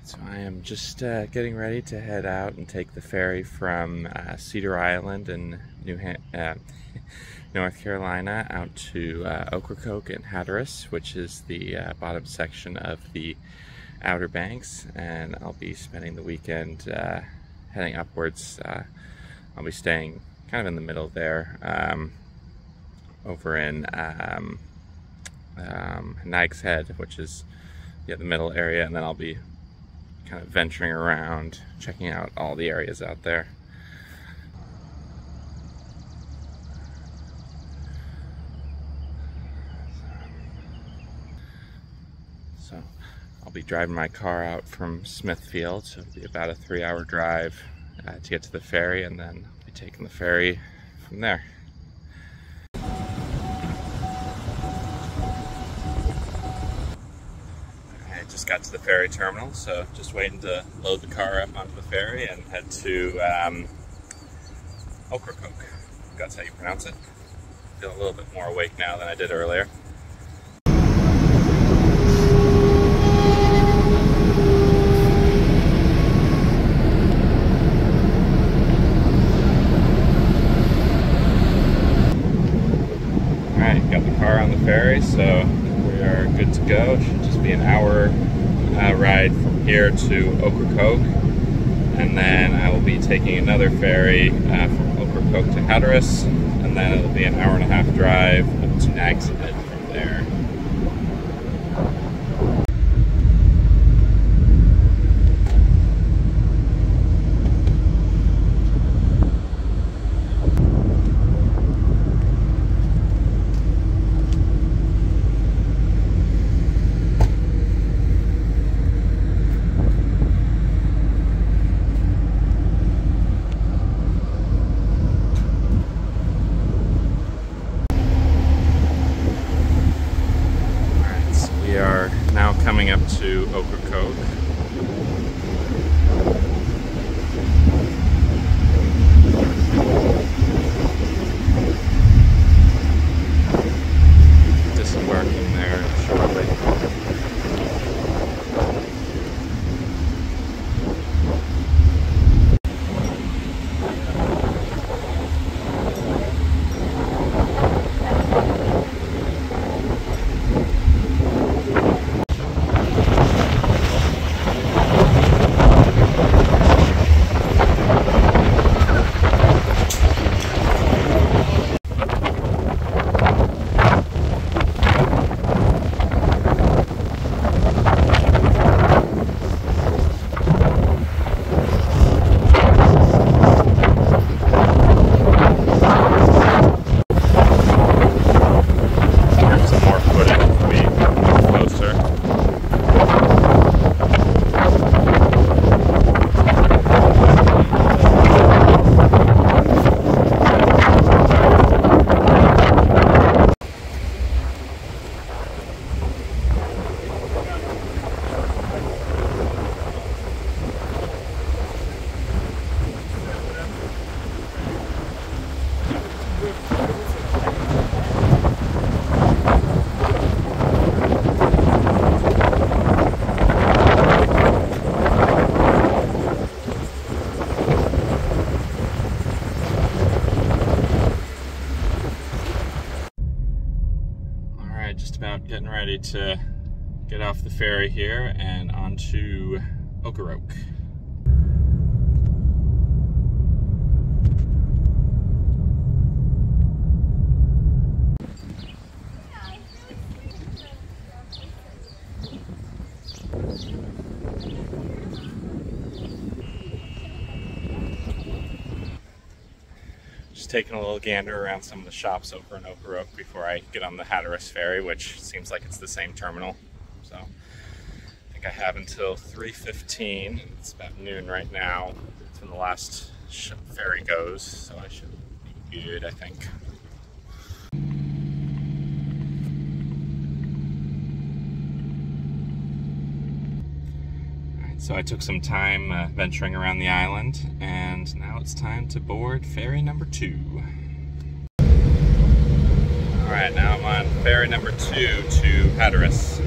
So I am just getting ready to head out and take the ferry from Cedar Island in North Carolina out to Ocracoke and Hatteras, which is the bottom section of the Outer Banks, and I'll be spending the weekend heading upwards. I'll be staying kind of in the middle there, over in Nag's Head, which is the middle area, and then I'll be kind of venturing around, checking out all the areas out there. So I'll be driving my car out from Smithfield, so it'll be about a 3-hour drive to get to the ferry, and then I'll be taking the ferry from there. Just got to the ferry terminal, so just waiting to load the car up onto the ferry and head to Ocracoke. That's how you pronounce it. I feel a little bit more awake now than I did earlier. Alright, got the car on the ferry, so we are good to go. It should just be an hour ride from here to Ocracoke, and then I will be taking another ferry from Ocracoke to Hatteras, and then it'll be an 1.5-hour drive up to Nag's Head from there. Now coming up to Ocracoke. Disembarking there shortly. Just about getting ready to get off the ferry here and onto Ocracoke. Just taking a little gander around some of the shops over in Ocracoke before I get on the Hatteras ferry, which seems like it's the same terminal. So I think I have until 3:15. It's about noon right now. It's when the last ferry goes, so I should be good, I think. So I took some time venturing around the island, and now it's time to board ferry number 2. Alright, now I'm on ferry number 2 to Hatteras.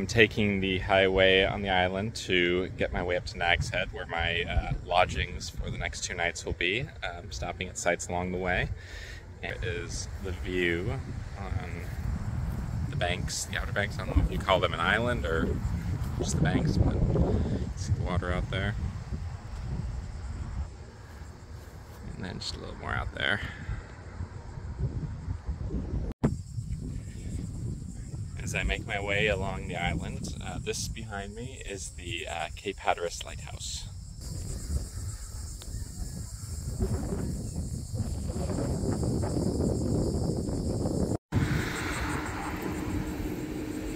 am taking the highway on the island to get my way up to Nag's Head, where my lodgings for the next 2 nights will be. Stopping at sites along the way. And it is the view on the banks, the Outer Banks. I don't know if you call them an island or just the banks, but you see the water out there. And then just a little more out there. As I make my way along the island, this behind me is the Cape Hatteras Lighthouse.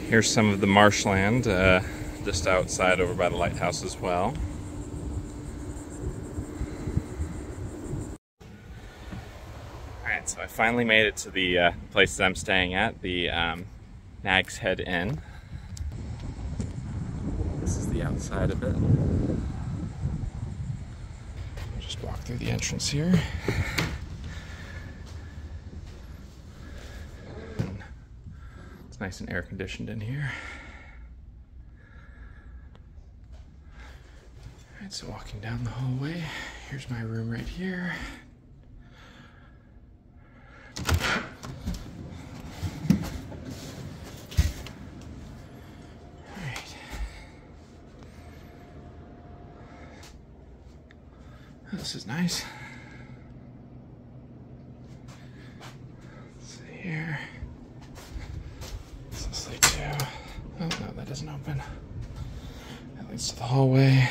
Here's some of the marshland just outside over by the lighthouse as well. Alright, so I finally made it to the place that I'm staying at, the Nag's Head Inn. This is the outside of it. Just walk through the entrance here. It's nice and air conditioned in here. Alright, so walking down the hallway, here's my room right here. This is nice. Let's see here. What's this lead to? Oh no, that doesn't open. That leads to the hallway.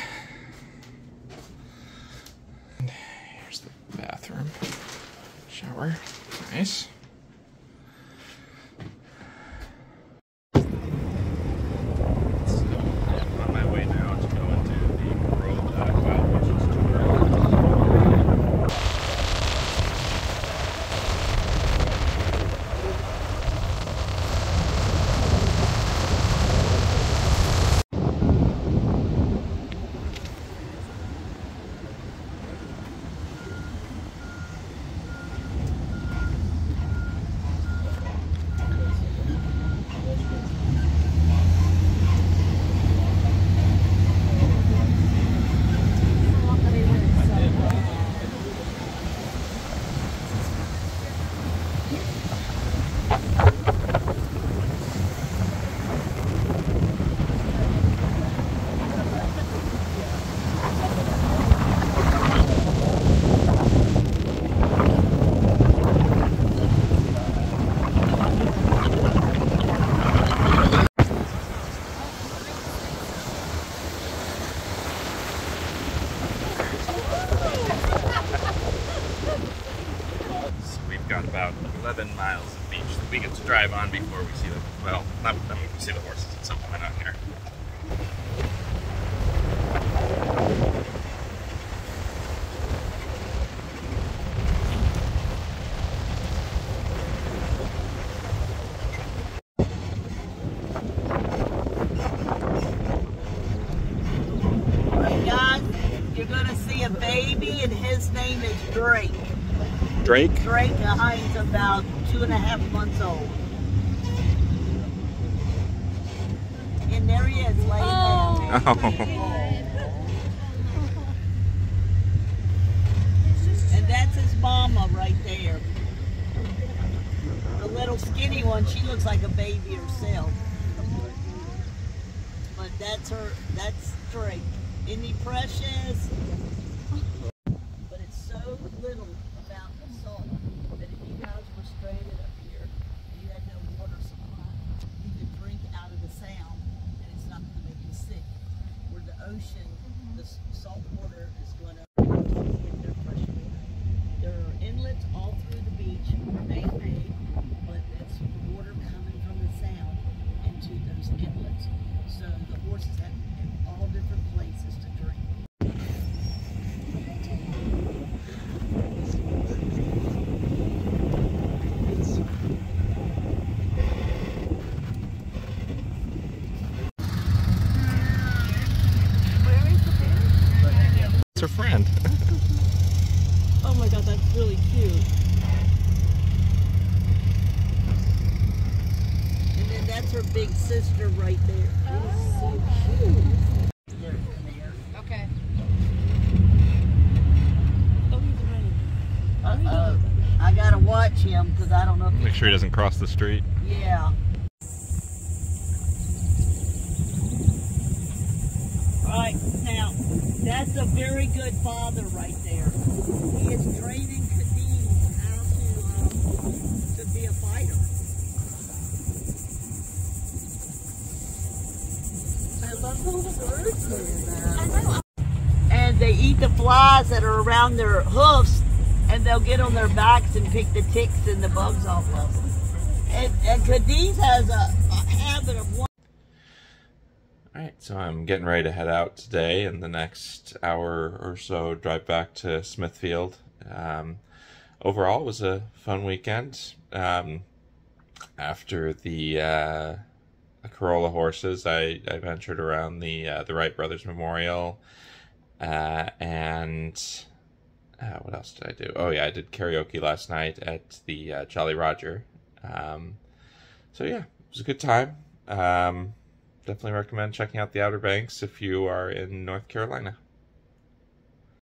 And here's the bathroom. Shower. Nice. Got about 11 miles of beach that we get to drive on before we see the, well, not then we see the horses at some point out here. Hey guys, you're gonna see a baby and his name is Drake. Drake? Drake, he's about 2.5 months old. And there he is, laying there. And that's his mama right there. The little skinny one, she looks like a baby herself. But that's her, that's Drake. Isn't he precious? But it's so little about the salt that if you guys were stranded up here and you had no water supply, you could drink out of the sound and it's not going to make you sick. Where the ocean, the salt water is going to get their fresh water. There are inlets all through the beach, man-made, but it's water coming from the sound into those inlets. So the horses have all different places to drink. It's her friend. Oh my god, that's really cute. And then and that's her big sister right there. Oh, so cute. There, come here. Okay. Oh, he's running. Uh-oh. I gotta watch him because I don't know if Make sure he doesn't cross the street. Yeah. Right, now, that's a very good father right there. He is training Khadijah how to be a fighter. I love all the birds. I know. And they eat the flies that are around their hoofs, and they'll get on their backs and pick the ticks and the bugs off of them. And Khadijah has a habit of one. Alright, so I'm getting ready to head out today. In the next hour or so, drive back to Smithfield. Overall, it was a fun weekend. After the Corolla horses, I ventured around the Wright Brothers Memorial. And what else did I do? Oh yeah, I did karaoke last night at the Jolly Roger. So yeah, it was a good time. Definitely recommend checking out the Outer Banks if you are in North Carolina.